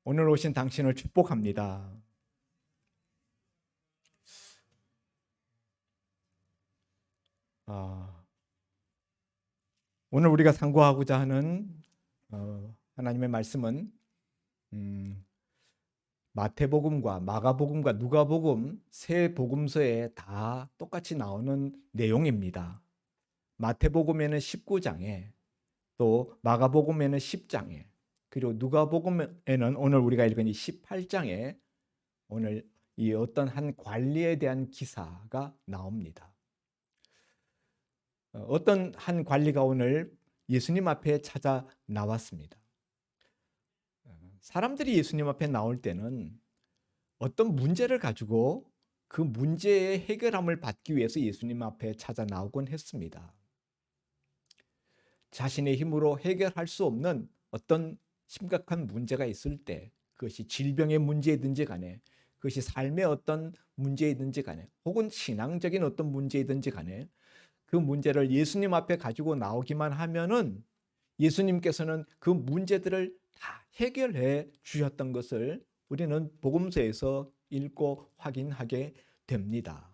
오늘 오신 당신을 축복합니다. 아, 오늘 우리가 상고하고자 하는 하나님의 말씀은 음, 마태복음과 마가복음과 누가복음 세 복음서에 다 똑같이 나오는 내용입니다. 마태복음에는 19장에, 또 마가복음에는 10장에, 그리고 누가복음에는 오늘 우리가 읽은 이 18장에 오늘 이 어떤 한 관리에 대한 기사가 나옵니다. 어떤 한 관리가 오늘 예수님 앞에 찾아 나왔습니다. 사람들이 예수님 앞에 나올 때는 어떤 문제를 가지고 그 문제의 해결함을 받기 위해서 예수님 앞에 찾아 나오곤 했습니다. 자신의 힘으로 해결할 수 없는 어떤 심각한 문제가 있을 때, 그것이 질병의 문제이든지 간에, 그것이 삶의 어떤 문제이든지 간에, 혹은 신앙적인 어떤 문제이든지 간에 그 문제를 예수님 앞에 가지고 나오기만 하면은 예수님께서는 그 문제들을 다 해결해 주셨던 것을 우리는 복음서에서 읽고 확인하게 됩니다.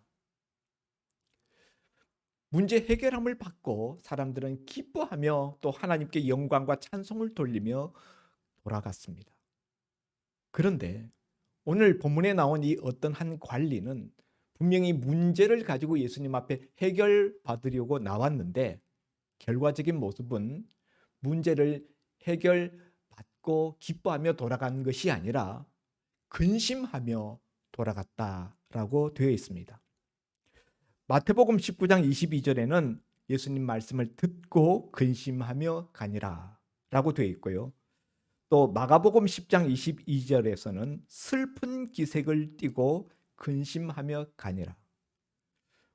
문제 해결함을 받고 사람들은 기뻐하며 또 하나님께 영광과 찬송을 돌리며 돌아갔습니다. 그런데 오늘 본문에 나온 이 어떤 한 관리는 분명히 문제를 가지고 예수님 앞에 해결받으려고 나왔는데, 결과적인 모습은 문제를 해결받고 기뻐하며 돌아간 것이 아니라 근심하며 돌아갔다라고 되어 있습니다. 마태복음 19장 22절에는 예수님 말씀을 듣고 근심하며 가니라 라고 되어 있고요. 또 마가복음 10장 22절에서는 슬픈 기색을 띠고 근심하며 가니라.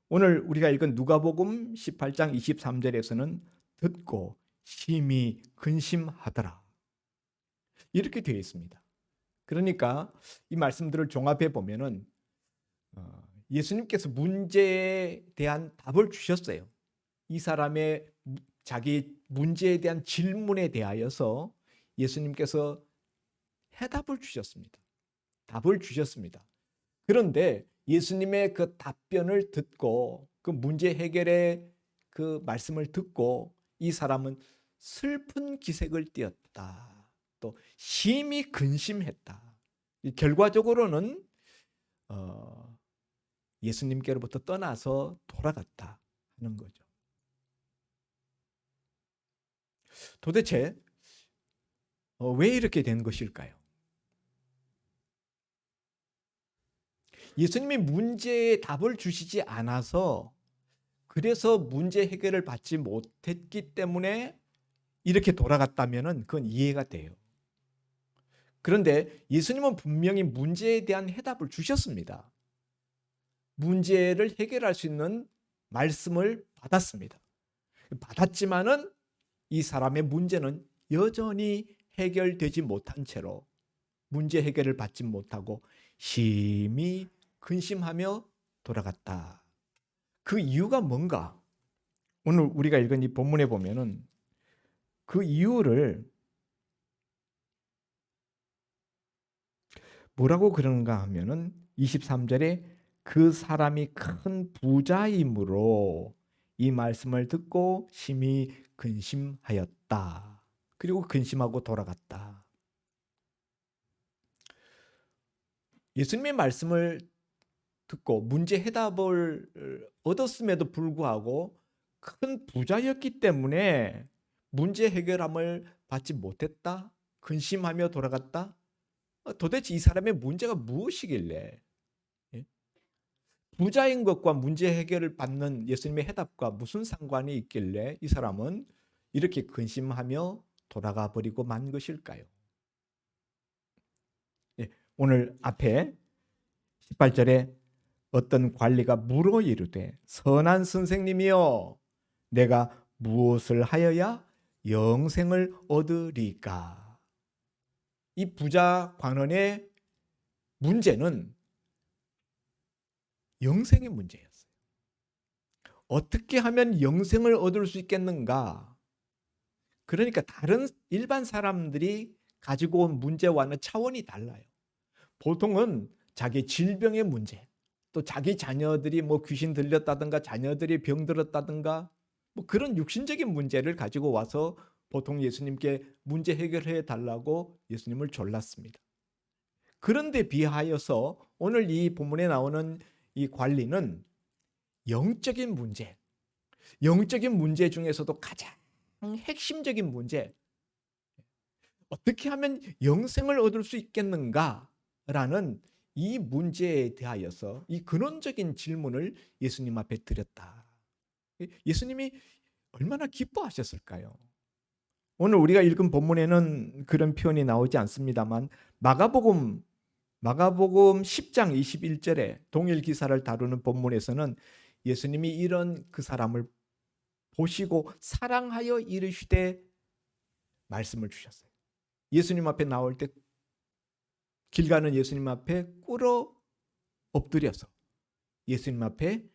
오늘 우리가 읽은 누가복음 18장 23절에서는 듣고 심히 근심하더라 이렇게 되어 있습니다. 그러니까 이 말씀들을 종합해 보면은 예수님께서 문제에 대한 답을 주셨어요. 이 사람의 자기 문제에 대한 질문에 대하여서 예수님께서 해답을 주셨습니다. 답을 주셨습니다. 그런데 예수님의 그 답변을 듣고 그 문제 해결의 그 말씀을 듣고 이 사람은 슬픈 기색을 띠었다. 또 심히 근심했다. 결과적으로는 예수님께로부터 떠나서 돌아갔다 하는 거죠. 도대체 왜 이렇게 된 것일까요? 예수님이 문제에 답을 주시지 않아서, 그래서 문제 해결을 받지 못했기 때문에 이렇게 돌아갔다면 그건 이해가 돼요. 그런데 예수님은 분명히 문제에 대한 해답을 주셨습니다. 문제를 해결할 수 있는 말씀을 받았습니다. 받았지만은 이 사람의 문제는 여전히 해결되지 못한 채로 문제 해결을 받지 못하고 심히 근심하며 돌아갔다. 그 이유가 뭔가? 오늘 우리가 읽은 이 본문에 보면은 그 이유를 뭐라고 그러는가 하면은 23절에 그 사람이 큰 부자이므로 이 말씀을 듣고 심히 근심하였다. 그리고 근심하고 돌아갔다. 예수님의 말씀을 듣고 문제 해답을 얻었음에도 불구하고 큰 부자였기 때문에 문제 해결함을 받지 못했다. 근심하며 돌아갔다. 도대체 이 사람의 문제가 무엇이길래, 예? 부자인 것과 문제 해결을 받는 예수님의 해답과 무슨 상관이 있길래 이 사람은 이렇게 근심하며 돌아가 버리고 만 것일까요? 예, 오늘 앞에 18절에 어떤 관리가 물어 이르되 선한 선생님이여 내가 무엇을 하여야 영생을 얻으리까? 이 부자 관원의 문제는 영생의 문제였어요. 어떻게 하면 영생을 얻을 수 있겠는가? 그러니까 다른 일반 사람들이 가지고 온 문제와는 차원이 달라요. 보통은 자기 질병의 문제, 또 자기 자녀들이 뭐 귀신 들렸다든가 자녀들이 병들었다든가 뭐 그런 육신적인 문제를 가지고 와서 보통 예수님께 문제 해결해 달라고 예수님을 졸랐습니다. 그런데 비하여서 오늘 이 본문에 나오는 이 관리는 영적인 문제, 영적인 문제 중에서도 가장 핵심적인 문제, 어떻게 하면 영생을 얻을 수 있겠는가라는 이 문제에 대하여서 이 근원적인 질문을 예수님 앞에 드렸다. 예수님이 얼마나 기뻐하셨을까요? 오늘 우리가 읽은 본문에는 그런 표현이 나오지 않습니다만 마가복음 10장 21절에 동일 기사를 다루는 본문에서는 예수님이 이런 그 사람을 보시고 사랑하여 이르시되 말씀을 주셨어요. 예수님 앞에 나올 때 길 가는 예수님 앞에 꿇어 엎드려서 예수님 앞에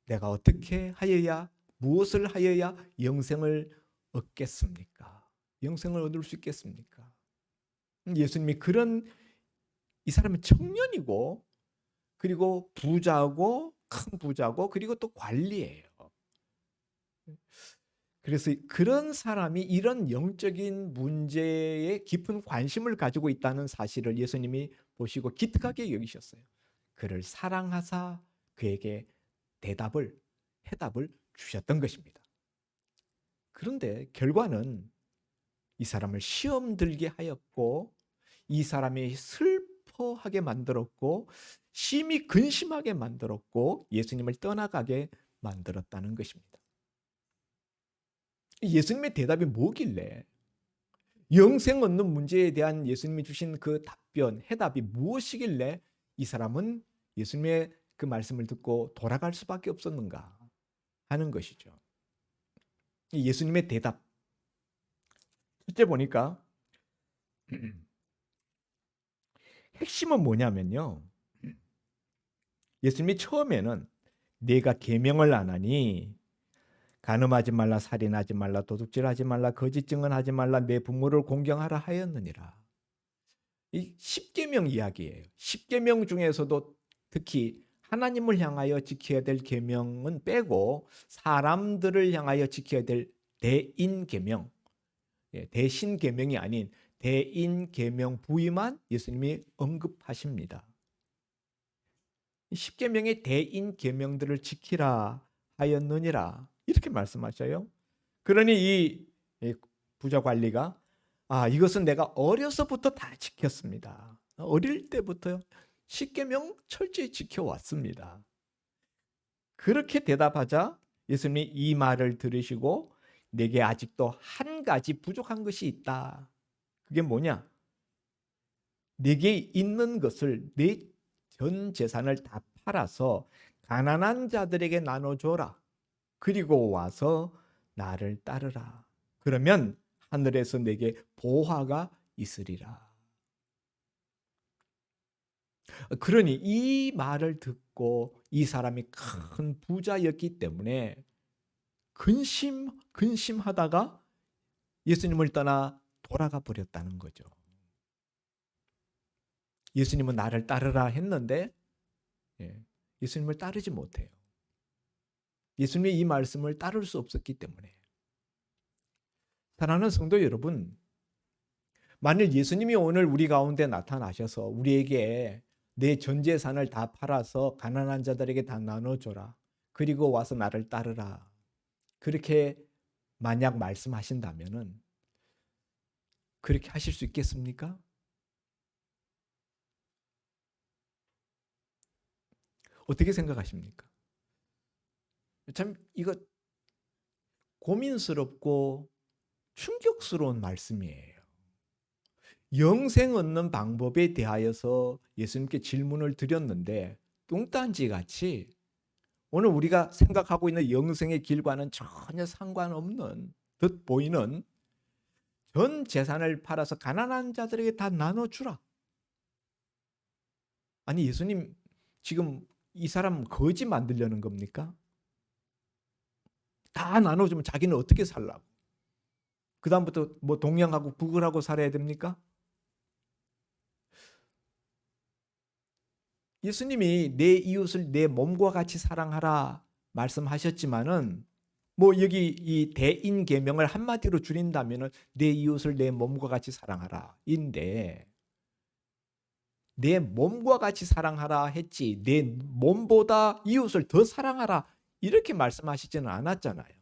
내가 어떻게 하여야, 무엇을 하여야 영생을 얻겠습니까? 영생을 얻을 수 있겠습니까? 예수님이 이 사람은 청년이고 그리고 부자고 큰 부자고 그리고 또 관리예요. 그래서 그런 사람이 이런 영적인 문제에 깊은 관심을 가지고 있다는 사실을 예수님이 보시고 기특하게 여기셨어요. 그를 사랑하사 그에게 해답을 주셨던 것입니다. 그런데 결과는 이 사람을 시험 들게 하였고 이 사람이 슬퍼하게 만들었고 심히 근심하게 만들었고 예수님을 떠나가게 만들었다는 것입니다. 예수님의 대답이 뭐길래, 영생 얻는 문제에 대한 예수님이 주신 그 답변, 해답이 무엇이길래 이 사람은 예수님의 그 말씀을 듣고 돌아갈 수밖에 없었는가 하는 것이죠. 예수님의 대답, 실제 보니까 핵심은 뭐냐면요, 예수님이 처음에는 내가 계명을 안 하니 간음하지 말라, 살인하지 말라, 도둑질하지 말라, 거짓 증언하지 말라, 내 부모를 공경하라 하였느니라. 이 10계명 이야기예요. 10계명 중에서도 특히 하나님을 향하여 지켜야 될 계명은 빼고 사람들을 향하여 지켜야 될 대인계명, 대신계명이 아닌 대인계명 부위만 예수님이 언급하십니다. 10계명의 대인계명들을 지키라 하였느니라 이렇게 말씀하셔요. 그러니 이 부자 관리가 이것은 내가 어려서부터 다 지켰습니다. 어릴 때부터 10계명 철저히 지켜왔습니다. 그렇게 대답하자 예수님이 이 말을 들으시고 내게 아직도 한 가지 부족한 것이 있다. 그게 뭐냐? 내게 있는 것을, 내 전 재산을 다 팔아서 가난한 자들에게 나눠줘라. 그리고 와서 나를 따르라. 그러면 하늘에서 내게 보화가 있으리라. 그러니 이 말을 듣고 이 사람이 큰 부자였기 때문에 근심하다가 예수님을 떠나 돌아가 버렸다는 거죠. 예수님은 나를 따르라 했는데 예수님을 따르지 못해요. 예수님의 이 말씀을 따를 수 없었기 때문에. 사랑하는 성도 여러분, 만일 예수님이 오늘 우리 가운데 나타나셔서 우리에게 내 전 재산을 다 팔아서 가난한 자들에게 다 나눠줘라. 그리고 와서 나를 따르라. 그렇게 만약 말씀하신다면은 그렇게 하실 수 있겠습니까? 어떻게 생각하십니까? 참 이거 고민스럽고 충격스러운 말씀이에요. 영생 얻는 방법에 대하여서 예수님께 질문을 드렸는데 뚱딴지 같이 오늘 우리가 생각하고 있는 영생의 길과는 전혀 상관없는 듯 보이는 전 재산을 팔아서 가난한 자들에게 다 나눠주라. 아니 예수님 지금 이 사람 거지 만들려는 겁니까? 다 나눠주면 자기는 어떻게 살라고? 그다음부터 뭐 동양하고 북을하고 살아야 됩니까? 예수님이 내 이웃을 내 몸과 같이 사랑하라 말씀하셨지만은 뭐 여기 이 대인계명을 한마디로 줄인다면은 내 이웃을 내 몸과 같이 사랑하라인데 내 몸과 같이 사랑하라 했지 내 몸보다 이웃을 더 사랑하라 이렇게 말씀하시지는 않았잖아요.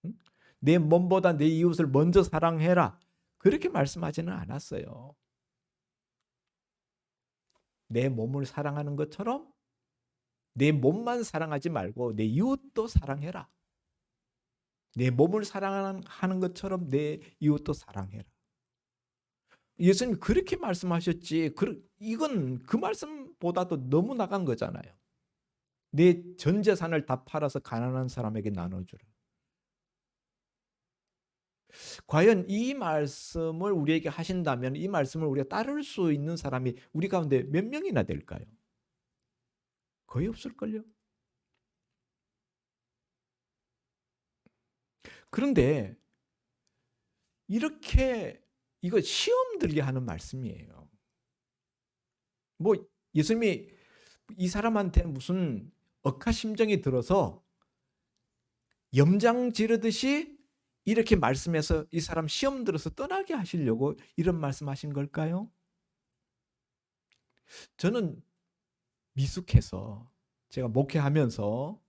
응? 내 몸보다 내 이웃을 먼저 사랑해라 그렇게 말씀하지는 않았어요. 내 몸을 사랑하는 것처럼 내 몸만 사랑하지 말고 내 이웃도 사랑해라. 내 몸을 사랑하는 것처럼 내 이웃도 사랑해라. 예수님이 그렇게 말씀하셨지. 이건 그 말씀보다도 너무 나간 거잖아요. 내 전 재산을 다 팔아서 가난한 사람에게 나눠주라. 과연 이 말씀을 우리에게 하신다면 이 말씀을 우리가 따를 수 있는 사람이 우리 가운데 몇 명이나 될까요? 거의 없을걸요. 그런데 이렇게 이거 시험 들게 하는 말씀이에요. 뭐 예수님이 이 사람한테 무슨 억하심정이 들어서 염장 지르듯이 이렇게 말씀해서 이 사람 시험 들어서 떠나게 하시려고 이런 말씀하신 걸까요? 저는 미숙해서 제가 목회하면서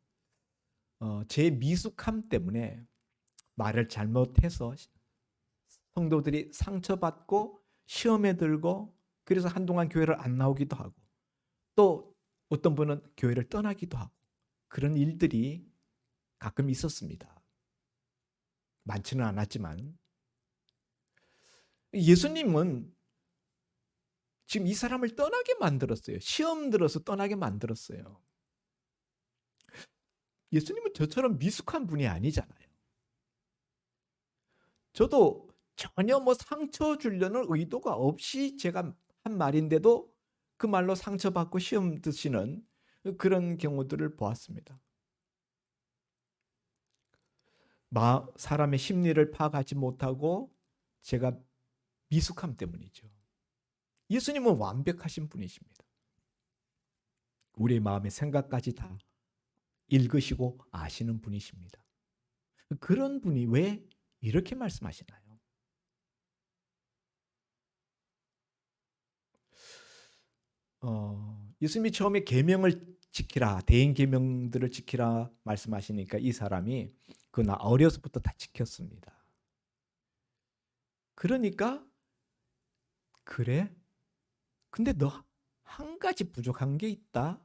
제 미숙함 때문에 말을 잘못해서 성도들이 상처받고 시험에 들고 그래서 한동안 교회를 안 나오기도 하고 또 어떤 분은 교회를 떠나기도 하고 그런 일들이 가끔 있었습니다. 많지는 않았지만 예수님은 지금 이 사람을 떠나게 만들었어요. 시험 들어서 떠나게 만들었어요. 예수님은 저처럼 미숙한 분이 아니잖아요. 저도 전혀 뭐 상처 주려는 의도가 없이 제가 한 말인데도 그 말로 상처받고 시험 드시는 그런 경우들을 보았습니다. 사람의 심리를 파악하지 못하고 제가 미숙함 때문이죠. 예수님은 완벽하신 분이십니다. 우리의 마음의 생각까지 다 읽으시고 아시는 분이십니다. 그런 분이 왜 이렇게 말씀하시나요? 예수님이 처음에 계명을 지키라, 대인 계명들을 지키라 말씀하시니까 이 사람이 나 어려서부터 다 지켰습니다. 그러니까 그래? 근데 너 한 가지 부족한 게 있다.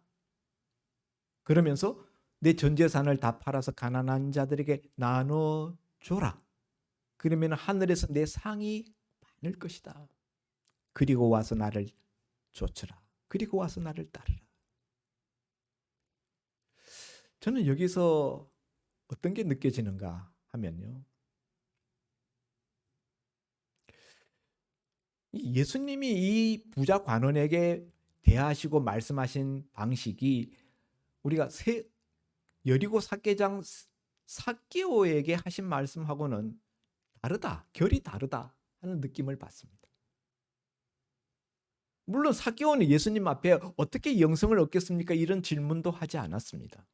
그러면서 내 전 재산을 다 팔아서 가난한 자들에게 나눠줘라. 그러면 하늘에서 내 상이 많을 것이다. 그리고 와서 나를 좇으라. 그리고 와서 나를 따르라. 저는 여기서 어떤 게 느껴지는가 하면요. 예수님이 이 부자 관원에게 대하시고 말씀하신 방식이 우리가 여리고 삭개장 삭개오에게 하신 말씀하고는 다르다, 결이 다르다 하는 느낌을 받습니다. 물론 삭개오는 예수님 앞에 어떻게 영성을 얻겠습니까? 이런 질문도 하지 않았습니다.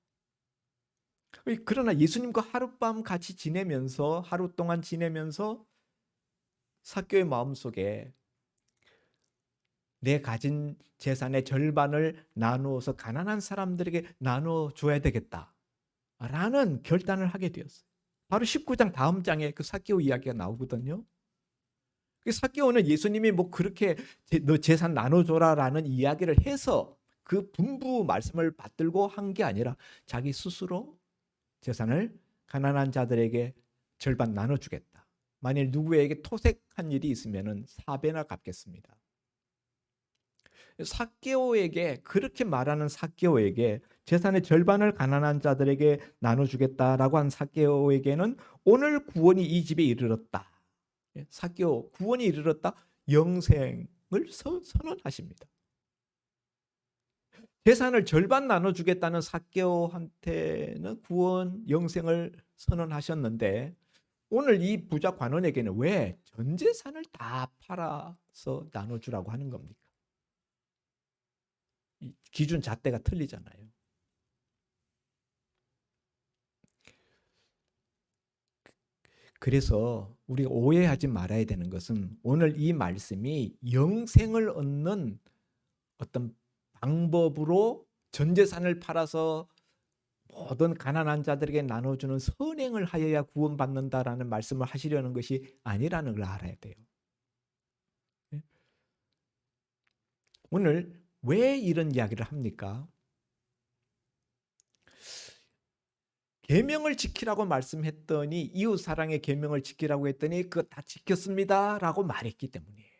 그러나 예수님과 하룻밤 같이 지내면서 하루 동안 지내면서 삭개오의 마음속에 내 가진 재산의 절반을 나누어서 가난한 사람들에게 나눠줘야 되겠다라는 결단을 하게 되었어요. 바로 19장 다음 장에 그 삭개오 이야기가 나오거든요. 삭개오는 예수님이 뭐 그렇게 너 재산 나눠줘라라는 이야기를 해서 그 분부 말씀을 받들고 한 게 아니라 자기 스스로 재산을 가난한 자들에게 절반 나눠주겠다. 만일 누구에게 토색한 일이 있으면 4배나 갚겠습니다. 삭개오에게 그렇게 말하는 삭개오에게 재산의 절반을 가난한 자들에게 나눠주겠다라고 한 삭개오에게는 오늘 구원이 이 집에 이르렀다. 삭개오 구원이 이르렀다. 영생을 선언하십니다. 재산을 절반 나눠주겠다는 삭개오한테는 구원 영생을 선언하셨는데 오늘 이 부자 관원에게는 왜 전 재산을 다 팔아서 나눠주라고 하는 겁니까? 이 기준 잣대가 틀리잖아요. 그래서 우리가 오해하지 말아야 되는 것은 오늘 이 말씀이 영생을 얻는 어떤 방법으로 전 재산을 팔아서 모든 가난한 자들에게 나눠주는 선행을 하여야 구원받는다라는 말씀을 하시려는 것이 아니라는 걸 알아야 돼요. 오늘 왜 이런 이야기를 합니까? 계명을 지키라고 말씀했더니 이웃사랑의 계명을 지키라고 했더니 그거 다 지켰습니다라고 말했기 때문이에요.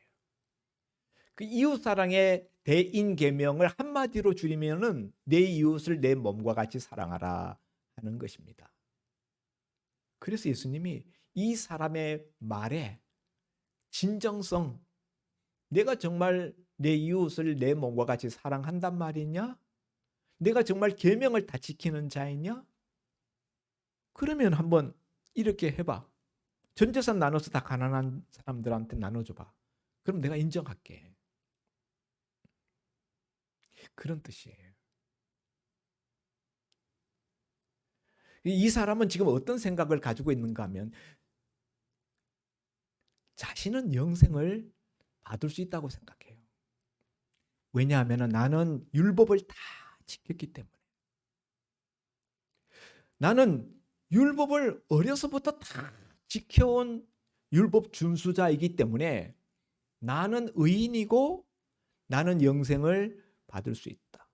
그 이웃사랑의 대인계명을 한마디로 줄이면은 내 이웃을 내 몸과 같이 사랑하라 하는 것입니다. 그래서 예수님이 이 사람의 말에 진정성, 내가 정말 내 이웃을 내 몸과 같이 사랑한단 말이냐? 내가 정말 계명을 다 지키는 자이냐? 그러면 한번 이렇게 해봐. 전 재산 나눠서 다 가난한 사람들한테 나눠줘봐. 그럼 내가 인정할게. 그런 뜻이에요. 이 사람은 지금 어떤 생각을 가지고 있는가 하면 자신은 영생을 받을 수 있다고 생각해요. 왜냐하면 나는 율법을 다 지켰기 때문에. 나는 율법을 어려서부터 다 지켜온 율법 준수자이기 때문에 나는 의인이고 나는 영생을 받을 수 있다.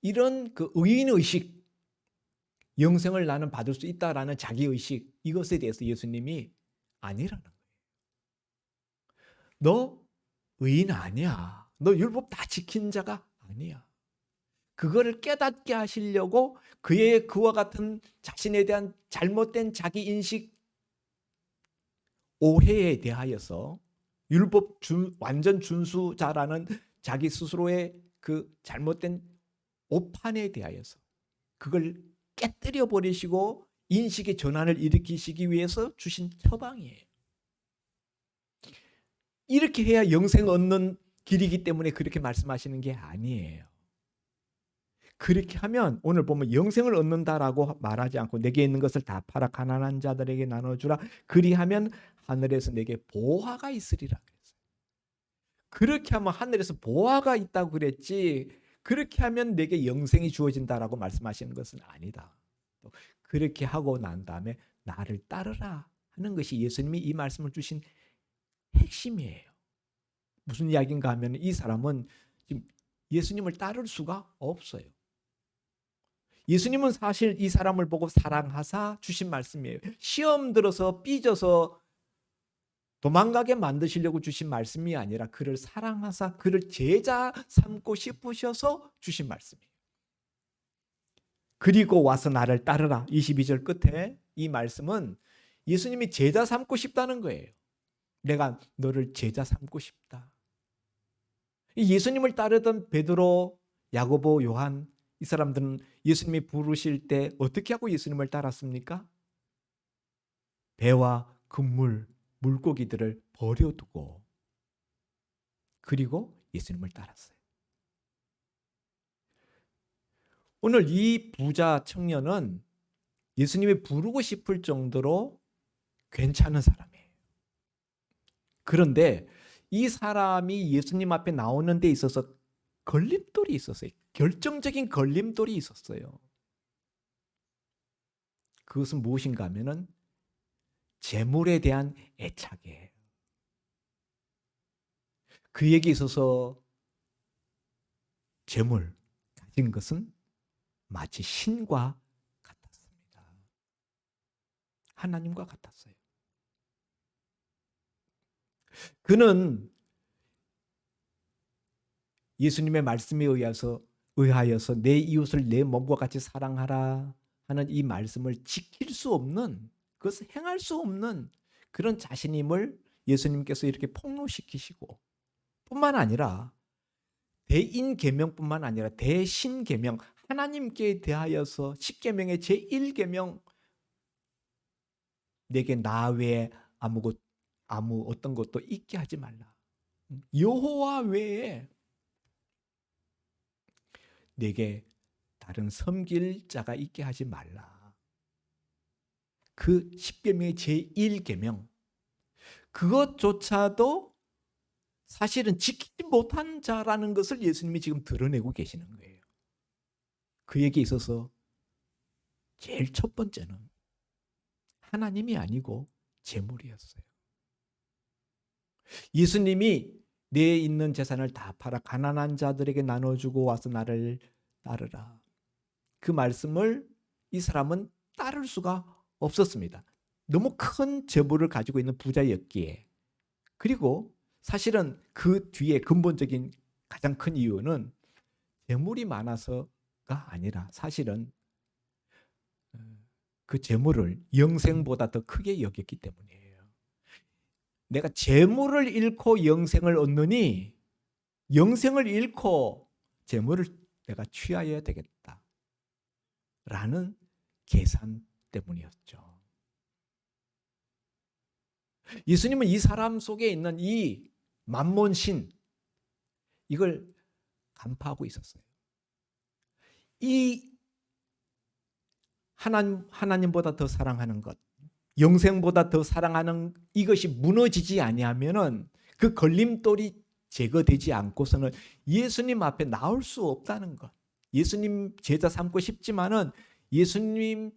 이런 그 의인의식, 영생을 나는 받을 수 있다라는 자기의식, 이것에 대해서 예수님이 아니라는 거예요. 너 의인 아니야. 너 율법 다 지킨 자가 아니야. 그거를 깨닫게 하시려고 그와 같은 자신에 대한 잘못된 자기 인식, 오해에 대하여서 율법 완전 준수자라는 자기 스스로의 그 잘못된 오판에 대하여서 그걸 깨뜨려 버리시고 인식의 전환을 일으키시기 위해서 주신 처방이에요. 이렇게 해야 영생 얻는 길이기 때문에 그렇게 말씀하시는 게 아니에요. 그렇게 하면 오늘 보면 영생을 얻는다라고 말하지 않고 내게 있는 것을 다 팔아 가난한 자들에게 나눠주라. 그리하면 하늘에서 내게 보화가 있으리라 그랬어요. 그렇게 하면 하늘에서 보화가 있다고 그랬지 그렇게 하면 내게 영생이 주어진다라고 말씀하시는 것은 아니다. 그렇게 하고 난 다음에 나를 따르라 하는 것이 예수님이 이 말씀을 주신 핵심이에요. 무슨 이야기인가 하면 이 사람은 지금 예수님을 따를 수가 없어요. 예수님은 사실 이 사람을 보고 사랑하사 주신 말씀이에요. 시험 들어서 삐져서 도망가게 만드시려고 주신 말씀이 아니라 그를 사랑하사 그를 제자 삼고 싶으셔서 주신 말씀이에요. 그리고 와서 나를 따르라. 22절 끝에 이 말씀은 예수님이 제자 삼고 싶다는 거예요. 내가 너를 제자 삼고 싶다. 예수님을 따르던 베드로, 야고보, 요한 이 사람들은 예수님이 부르실 때 어떻게 하고 예수님을 따랐습니까? 배와 그물, 물고기들을 버려두고 그리고 예수님을 따랐어요. 오늘 이 부자 청년은 예수님이 부르고 싶을 정도로 괜찮은 사람이에요. 그런데 이 사람이 예수님 앞에 나오는 데 있어서 걸림돌이 있었어요. 결정적인 걸림돌이 있었어요. 그것은 무엇인가 하면은 재물에 대한 애착이에요. 그에게 있어서 재물 가진 것은 마치 신과 같았습니다. 하나님과 같았어요. 그는 예수님의 말씀에 의하여서 내 이웃을 내 몸과 같이 사랑하라 하는 이 말씀을 지킬 수 없는, 그것을 행할 수 없는 그런 자신임을 예수님께서 이렇게 폭로시키시고 뿐만 아니라 대인계명뿐만 아니라 대신계명, 하나님께 대하여서 10계명의 제1계명 내게 나 외에 아무 어떤 것도 있게 하지 말라. 여호와 외에 내게 다른 섬길 자가 있게 하지 말라. 그 10계명의 제1계명, 그것조차도 사실은 지키지 못한 자라는 것을 예수님이 지금 드러내고 계시는 거예요. 그에게 있어서 제일 첫 번째는 하나님이 아니고 재물이었어요. 예수님이 내 있는 재산을 다 팔아 가난한 자들에게 나눠주고 와서 나를 따르라. 그 말씀을 이 사람은 따를 수가 없었습니다. 너무 큰 재물을 가지고 있는 부자였기에. 그리고 사실은 그 뒤에 근본적인 가장 큰 이유는 재물이 많아서가 아니라 사실은 그 재물을 영생보다 더 크게 여겼기 때문이에요. 내가 재물을 잃고 영생을 얻느니 영생을 잃고 재물을 내가 취하여야 되겠다 라는 계산 때문이었죠. 예수님은 이 사람 속에 있는 이 만몬신, 이걸 간파하고 있었어요. 이 하나님보다 더 사랑하는 것, 영생보다 더 사랑하는 이것이 무너지지 아니하면은 그 걸림돌이 제거되지 않고서는 예수님 앞에 나올 수 없다는 것. 예수님 제자 삼고 싶지만은 예수님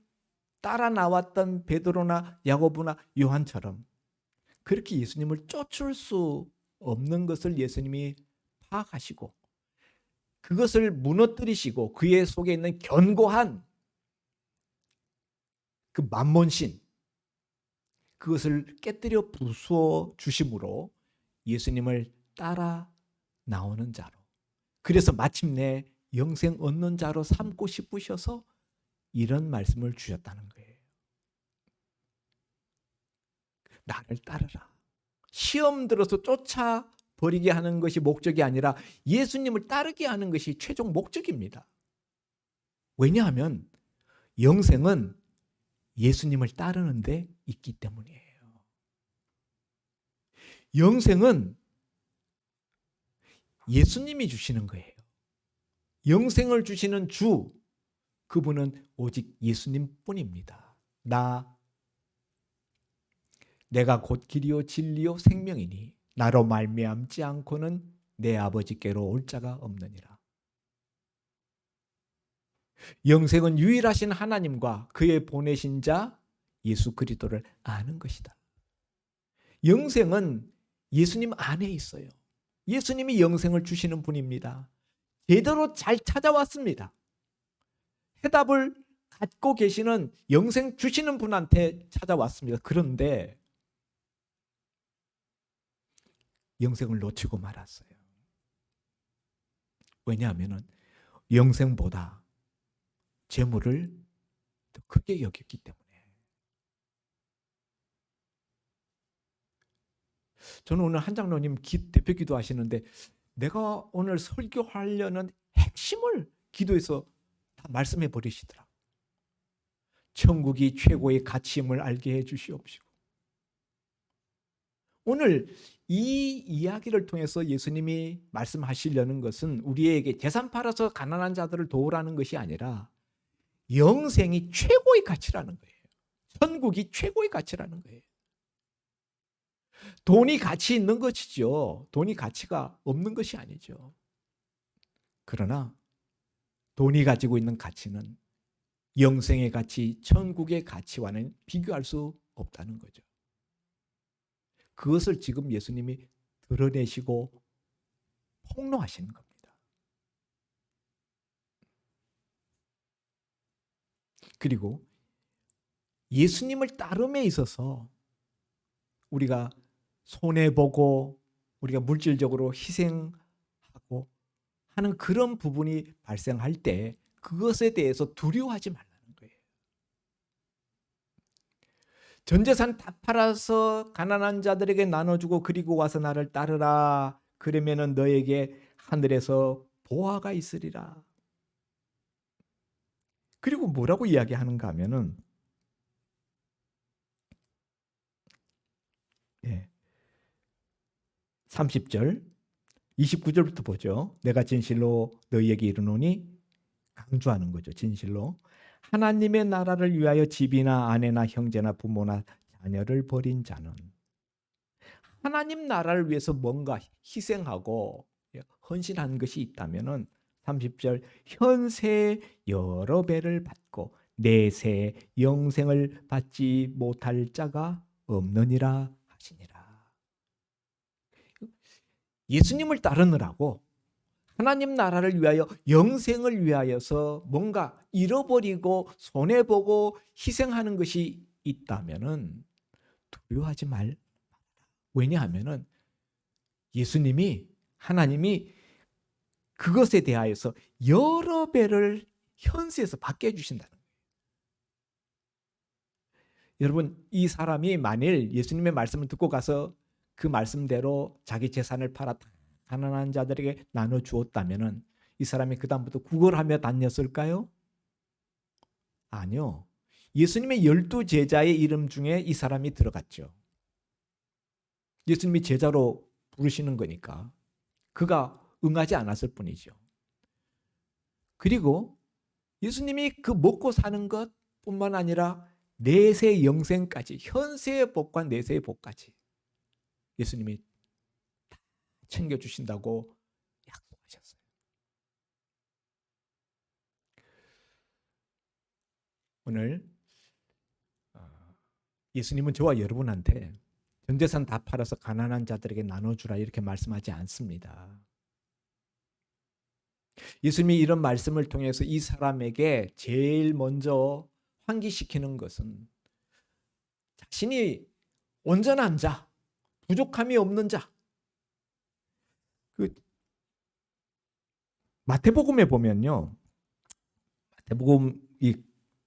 따라 나왔던 베드로나 야고보나 요한처럼 그렇게 예수님을 쫓을 수 없는 것을 예수님이 파악하시고 그것을 무너뜨리시고 그의 속에 있는 견고한 그 만몬신, 그것을 깨뜨려 부수어 주심으로 예수님을 따라 나오는 자로, 그래서 마침내 영생 얻는 자로 삼고 싶으셔서 이런 말씀을 주셨다는 거예요. 나를 따르라. 시험 들어서 쫓아버리게 하는 것이 목적이 아니라 예수님을 따르게 하는 것이 최종 목적입니다. 왜냐하면 영생은 예수님을 따르는 데 있기 때문이에요. 영생은 예수님이 주시는 거예요. 영생을 주시는 주, 그분은 오직 예수님뿐입니다. 내가 곧 길이요 진리요 생명이니 나로 말미암지 않고는 내 아버지께로 올 자가 없느니라. 영생은 유일하신 하나님과 그의 보내신 자 예수 그리스도를 아는 것이다. 영생은 예수님 안에 있어요. 예수님이 영생을 주시는 분입니다. 제대로 잘 찾아왔습니다. 해답을 갖고 계시는 영생 주시는 분한테 찾아왔습니다. 그런데 영생을 놓치고 말았어요. 왜냐하면 영생보다 재물을 더 크게 여겼기 때문에. 저는 오늘 한장로님 대표 기도하시는데 내가 오늘 설교하려는 핵심을 기도해서 다 말씀해 버리시더라. 천국이 최고의 가치임을 알게 해 주시옵시고. 오늘 이 이야기를 통해서 예수님이 말씀하시려는 것은 우리에게 재산 팔아서 가난한 자들을 도우라는 것이 아니라 영생이 최고의 가치라는 거예요. 천국이 최고의 가치라는 거예요. 돈이 가치 있는 것이죠. 돈이 가치가 없는 것이 아니죠. 그러나 돈이 가지고 있는 가치는 영생의 가치, 천국의 가치와는 비교할 수 없다는 거죠. 그것을 지금 예수님이 드러내시고 폭로하시는 겁니다. 그리고 예수님을 따름에 있어서 우리가 손해보고 우리가 물질적으로 희생하고 하는 그런 부분이 발생할 때 그것에 대해서 두려워하지 말라는 거예요. 전 재산 다 팔아서 가난한 자들에게 나눠주고 그리고 와서 나를 따르라. 그러면은 너에게 하늘에서 보화가 있으리라. 그리고 뭐라고 이야기하는가 하면은 30절, 29절부터 보죠. 내가 진실로 너희에게 이르노니, 강조하는 거죠. 진실로. 하나님의 나라를 위하여 집이나 아내나 형제나 부모나 자녀를 버린 자는, 하나님 나라를 위해서 뭔가 희생하고 헌신한 것이 있다면은 30절, 현세 여러 배를 받고 내세 영생을 받지 못할 자가 없느니라 하시니라. 예수님을 따르느라고 하나님 나라를 위하여, 영생을 위하여서 뭔가 잃어버리고 손해보고 희생하는 것이 있다면은 두려워하지 말. 왜냐하면은 예수님이, 하나님이 그것에 대하여서 여러 배를 현세에서 받게 해주신다는 거예요. 여러분, 이 사람이 만일 예수님의 말씀을 듣고 가서 그 말씀대로 자기 재산을 팔아 가난한 자들에게 나눠 주었다면은 이 사람이 그다음부터 구걸하며 다녔을까요? 아니요. 예수님의 12 제자의 이름 중에 이 사람이 들어갔죠. 예수님이 제자로 부르시는 거니까 그가 응하지 않았을 뿐이죠. 그리고 예수님이 그 먹고 사는 것뿐만 아니라 내세 영생까지, 현세의 복과 내세의 복까지 예수님이 다 챙겨주신다고 약속하셨어요. 오늘 예수님은 저와 여러분한테 전 재산 다 팔아서 가난한 자들에게 나눠주라 이렇게 말씀하지 않습니다. 예수님이 이런 말씀을 통해서 이 사람에게 제일 먼저 환기시키는 것은 자신이 온전한 자, 부족함이 없는 자. 마태복음에 보면요,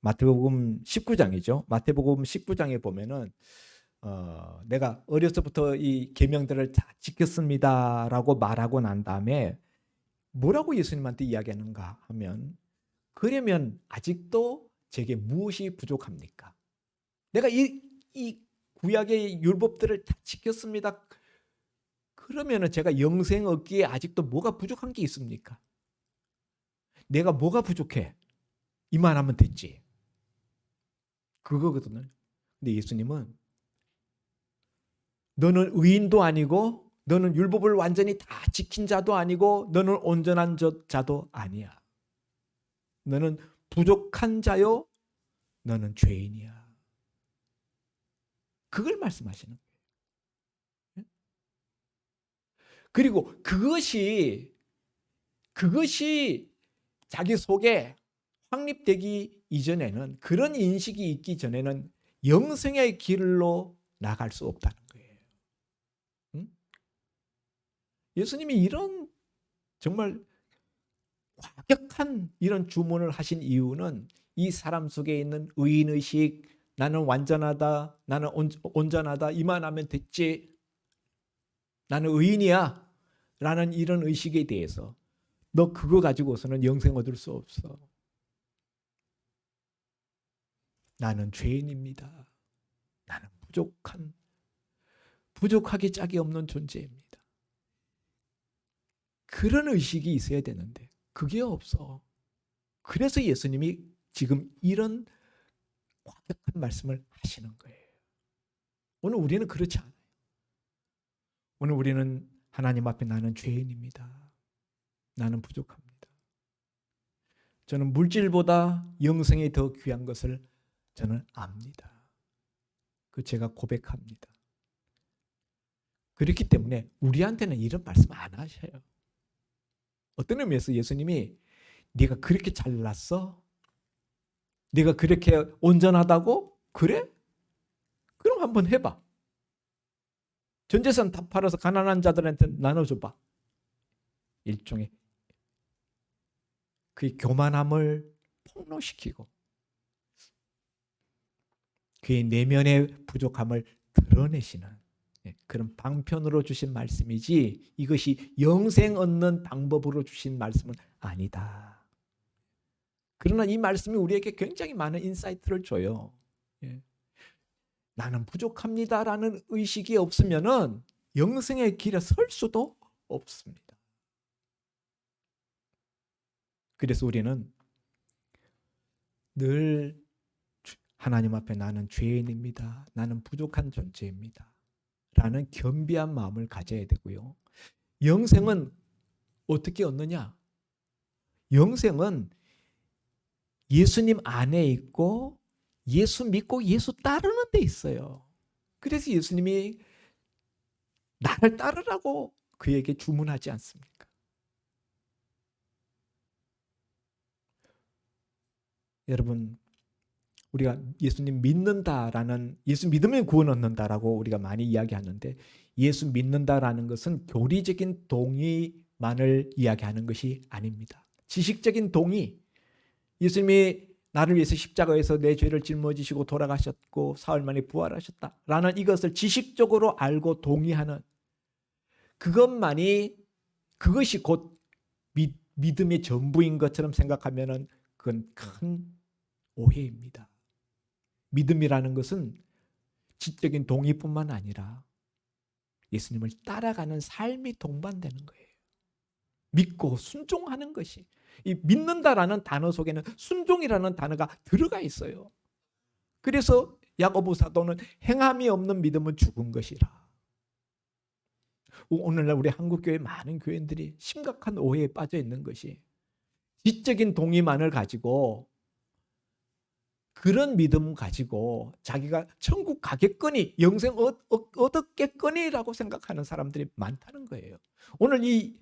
마태복음 19장이죠. 마태복음 19장에 보면은 내가 어려서부터 이 계명들을 다 지켰습니다라고 말하고 난 다음에 뭐라고 예수님한테 이야기하는가 하면, 그러면 아직도 제게 무엇이 부족합니까? 내가 이 구약의 율법들을 다 지켰습니다. 그러면은 제가 영생 얻기에 아직도 뭐가 부족한 게 있습니까? 내가 뭐가 부족해? 이만하면 됐지. 그거거든요. 근데 예수님은 너는 의인도 아니고 너는 율법을 완전히 다 지킨 자도 아니고 너는 온전한 자도 아니야. 너는 부족한 자요. 너는 죄인이야. 그걸 말씀하시는 거예요. 그리고 그것이 자기 속에 확립되기 이전에는, 그런 인식이 있기 전에는 영생의 길로 나갈 수 없다는 거예요. 예수님이 이런 정말 과격한 이런 주문을 하신 이유는 이 사람 속에 있는 의인의식, 나는 완전하다, 나는 온전하다, 이만하면 됐지, 나는 의인이야 라는 이런 의식에 대해서, 너 그거 가지고서는 영생 얻을 수 없어. 나는 죄인입니다. 나는 부족하기 짝이 없는 존재입니다. 그런 의식이 있어야 되는데 그게 없어. 그래서 예수님이 지금 이런 과격한 말씀을 하시는 거예요. 오늘 우리는 그렇지 않아요. 오늘 우리는 하나님 앞에 나는 죄인입니다. 나는 부족합니다. 저는 물질보다 영생이 더 귀한 것을 저는 압니다. 그 제가 고백합니다. 그렇기 때문에 우리한테는 이런 말씀 안 하셔요. 어떤 의미에서 예수님이 네가 그렇게 잘났어? 네가 그렇게 온전하다고? 그래? 그럼 한번 해봐. 전 재산 다 팔아서 가난한 자들한테 나눠줘봐. 일종의 그의 교만함을 폭로시키고 그의 내면의 부족함을 드러내시는 그런 방편으로 주신 말씀이지, 이것이 영생 얻는 방법으로 주신 말씀은 아니다. 그러나 이 말씀이 우리에게 굉장히 많은 인사이트를 줘요. 나는 부족합니다라는 의식이 없으면은 영생의 길에 설 수도 없습니다. 그래서 우리는 늘 하나님 앞에 나는 죄인입니다. 나는 부족한 존재입니다. 라는 겸비한 마음을 가져야 되고요. 영생은 어떻게 얻느냐? 영생은 예수님 안에 있고 예수 믿고 예수 따르는 데 있어요. 그래서 예수님이 나를 따르라고 그에게 주문하지 않습니까? 여러분, 우리가 예수님 믿는다라는, 예수 믿으면 구원 얻는다라고 우리가 많이 이야기하는데, 예수 믿는다라는 것은 교리적인 동의만을 이야기하는 것이 아닙니다. 지식적인 동의, 예수님이 나를 위해서 십자가에서 내 죄를 짊어지시고 돌아가셨고 사흘 만에 부활하셨다라는 이것을 지식적으로 알고 동의하는 그것이 곧 믿음의 전부인 것처럼 생각하면은 그건 큰 오해입니다. 믿음이라는 것은 지적인 동의뿐만 아니라 예수님을 따라가는 삶이 동반되는 거예요. 믿고 순종하는 것이. 이 믿는다라는 단어 속에는 순종이라는 단어가 들어가 있어요. 그래서 야고보 사도는 행함이 없는 믿음은 죽은 것이라. 오늘날 우리 한국교회 많은 교인들이 심각한 오해에 빠져 있는 것이 지적인 동의만을 가지고 그런 믿음 가지고 자기가 천국 가겠거니 영생 얻었겠거니라고 생각하는 사람들이 많다는 거예요. 오늘 이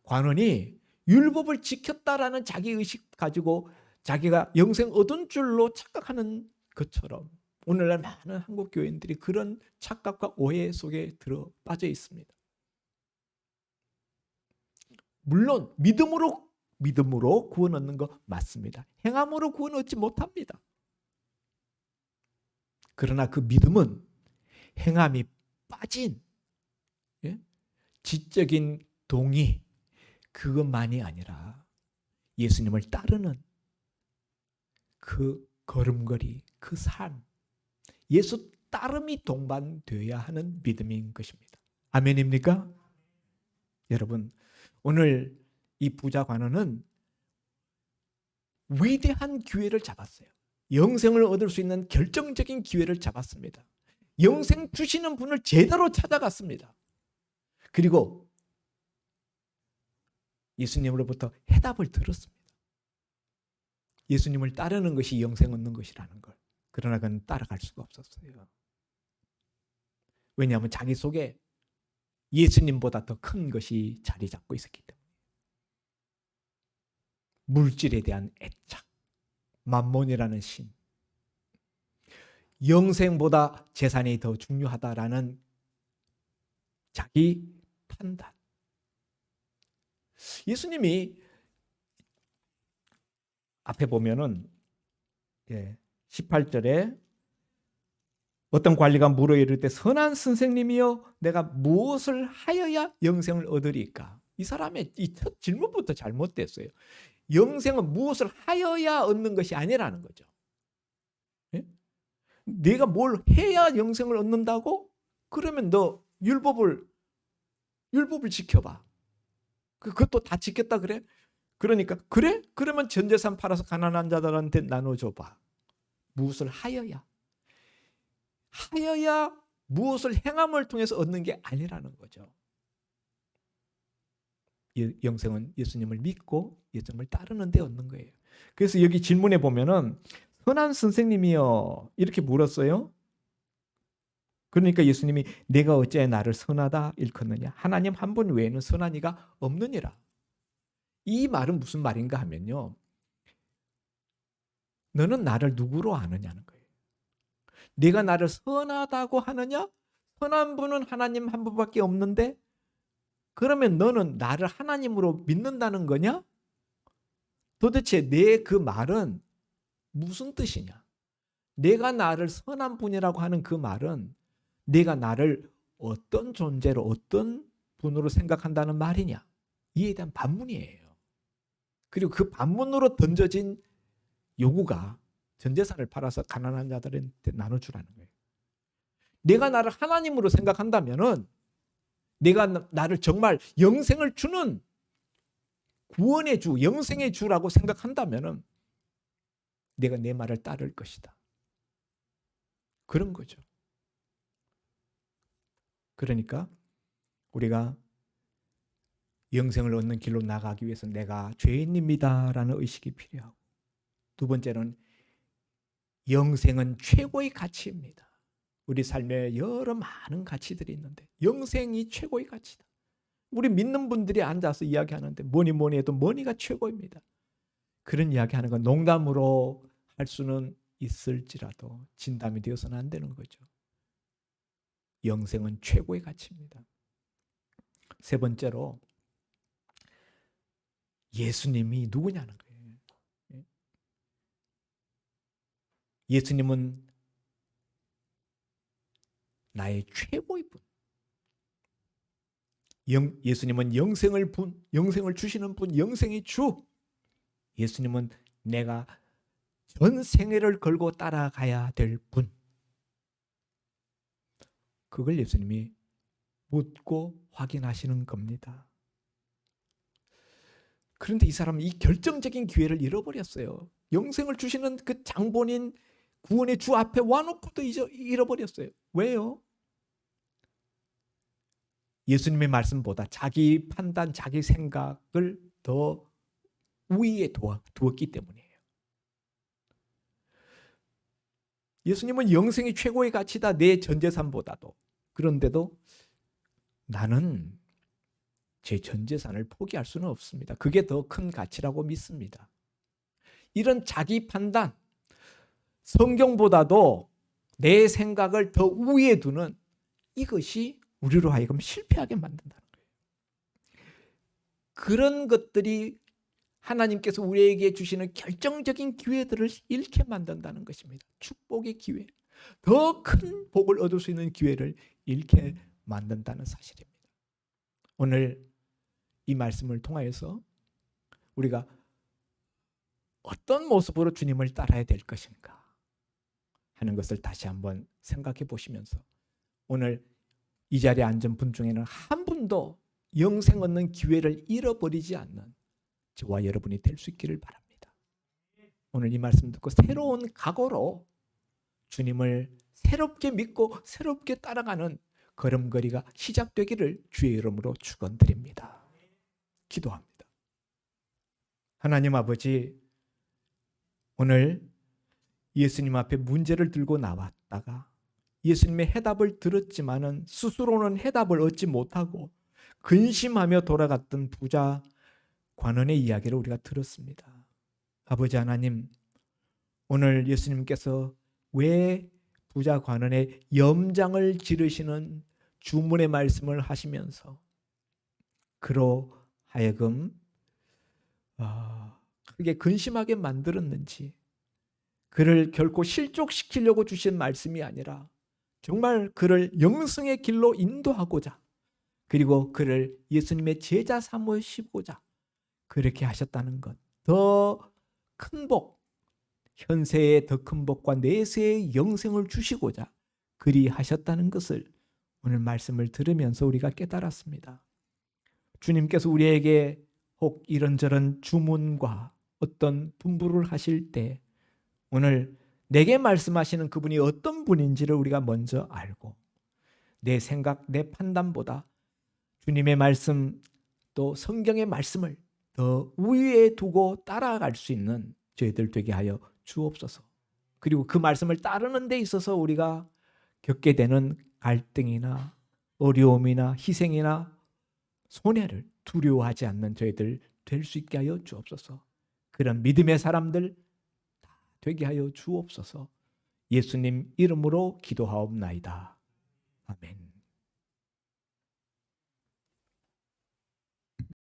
관원이 율법을 지켰다라는 자기의식 가지고 자기가 영생 얻은 줄로 착각하는 것처럼 오늘날 많은 한국 교인들이 그런 착각과 오해 속에 빠져 있습니다. 물론 믿음으로 구원 얻는 거 맞습니다. 행함으로 구원 얻지 못합니다. 그러나 그 믿음은 행함이 빠진 지적인 동의 그것만이 아니라 예수님을 따르는 그 걸음걸이, 그 삶, 예수 따름이 동반되어야 하는 믿음인 것입니다. 아멘입니까? 여러분, 오늘 이 부자 관원은 위대한 기회를 잡았어요. 영생을 얻을 수 있는 결정적인 기회를 잡았습니다. 영생 주시는 분을 제대로 찾아갔습니다. 그리고 예수님으로부터 해답을 들었습니다. 예수님을 따르는 것이 영생 얻는 것이라는 걸. 그러나 그는 따라갈 수가 없었어요. 왜냐하면 자기 속에 예수님보다 더 큰 것이 자리 잡고 있었기 때문에. 물질에 대한 애착, 만몬이라는 신, 영생보다 재산이 더 중요하다라는 자기 판단. 예수님이 앞에 보면은 18절에 어떤 관리가 물어 이를 때 선한 선생님이여 내가 무엇을 하여야 영생을 얻으리까? 이 사람의 이 첫 질문부터 잘못됐어요. 영생은 무엇을 하여야 얻는 것이 아니라는 거죠. 예? 내가 뭘 해야 영생을 얻는다고? 그러면 너 율법을 지켜봐. 그것도 다 지켰다 그래? 그러니까 그래? 그러면 전 재산 팔아서 가난한 자들한테 나눠줘봐. 무엇을 하여야 무엇을 행함을 통해서 얻는 게 아니라는 거죠. 영생은 예수님을 믿고 예수님을 따르는 데 얻는 거예요. 그래서 여기 질문에 보면은 선한 선생님이여 이렇게 물었어요. 그러니까 예수님이 내가 어찌 나를 선하다 일컫느냐? 하나님 한 분 외에는 선한 이가 없느니라. 이 말은 무슨 말인가 하면요. 너는 나를 누구로 아느냐는 거예요. 네가 나를 선하다고 하느냐? 선한 분은 하나님 한 분밖에 없는데 그러면 너는 나를 하나님으로 믿는다는 거냐? 도대체 내 그 말은 무슨 뜻이냐? 내가 나를 선한 분이라고 하는 그 말은 내가 나를 어떤 존재로 어떤 분으로 생각한다는 말이냐? 이에 대한 반문이에요. 그리고 그 반문으로 던져진 요구가 전 재산을 팔아서 가난한 자들한테 나눠주라는 거예요. 내가 나를 하나님으로 생각한다면은 내가 나를 정말 영생을 주는 구원의 주, 영생의 주라고 생각한다면 내가 내 말을 따를 것이다. 그런 거죠. 그러니까 우리가 영생을 얻는 길로 나가기 위해서 내가 죄인입니다라는 의식이 필요하고, 두 번째는 영생은 최고의 가치입니다. 우리 삶에 여러 많은 가치들이 있는데 영생이 최고의 가치다. 우리 믿는 분들이 앉아서 이야기하는데 뭐니 해도 머니가 최고입니다. 그런 이야기하는 건 농담으로 할 수는 있을지라도 진담이 되어서는 안 되는 거죠. 영생은 최고의 가치입니다. 세 번째로 예수님이 누구냐는 거예요. 예수님은 나의 최고의 분. 예수님은 영생을 주시는 분, 영생의 주. 예수님은 내가 전 생애를 걸고 따라가야 될 분. 그걸 예수님이 묻고 확인하시는 겁니다. 그런데 이 사람은 이 결정적인 기회를 잃어버렸어요. 영생을 주시는 그 장본인 구원의 주 앞에 와놓고도 잃어버렸어요. 왜요? 예수님의 말씀보다 자기 판단, 자기 생각을 더 우위에 두었기 때문이에요. 예수님은 영생이 최고의 가치다, 내 전재산보다도. 그런데도 나는 제 전재산을 포기할 수는 없습니다. 그게 더 큰 가치라고 믿습니다. 이런 자기 판단, 성경보다도 내 생각을 더 우위에 두는 이것이 우리로 하여금 실패하게 만든다는 거예요. 그런 것들이 하나님께서 우리에게 주시는 결정적인 기회들을 잃게 만든다는 것입니다. 축복의 기회, 더 큰 복을 얻을 수 있는 기회를 잃게 만든다는 사실입니다. 오늘 이 말씀을 통하여서 우리가 어떤 모습으로 주님을 따라야 될 것인가 하는 것을 다시 한번 생각해 보시면서, 오늘 이 자리에 앉은 분 중에는 한 분도 영생 얻는 기회를 잃어버리지 않는 저와 여러분이 될 수 있기를 바랍니다. 오늘 이 말씀 듣고 새로운 각오로 주님을 새롭게 믿고 새롭게 따라가는 걸음걸이가 시작되기를 주의 이름으로 축원드립니다. 기도합니다. 하나님 아버지, 오늘 예수님 앞에 문제를 들고 나왔다가 예수님의 해답을 들었지만은 스스로는 해답을 얻지 못하고 근심하며 돌아갔던 부자 관원의 이야기를 우리가 들었습니다. 아버지 하나님, 오늘 예수님께서 왜 부자 관원의 염장을 지르시는 주문의 말씀을 하시면서 그로 하여금 크게 근심하게 만들었는지, 그를 결코 실족시키려고 주신 말씀이 아니라 정말 그를 영생의 길로 인도하고자, 그리고 그를 예수님의 제자 삼으시고자 그렇게 하셨다는 것, 더 큰 복, 현세의 더 큰 복과 내세의 영생을 주시고자 그리 하셨다는 것을 오늘 말씀을 들으면서 우리가 깨달았습니다. 주님께서 우리에게 혹 이런저런 주문과 어떤 분부를 하실 때 오늘 내게 말씀하시는 그분이 어떤 분인지를 우리가 먼저 알고, 내 생각, 내 판단보다 주님의 말씀, 또 성경의 말씀을 더 우위에 두고 따라갈 수 있는 저희들 되게 하여 주옵소서. 그리고 그 말씀을 따르는 데 있어서 우리가 겪게 되는 갈등이나 어려움이나 희생이나 손해를 두려워하지 않는 저희들 될 수 있게 하여 주옵소서. 그런 믿음의 사람들 되게 하여 주옵소서. 예수님 이름으로 기도하옵나이다. 아멘.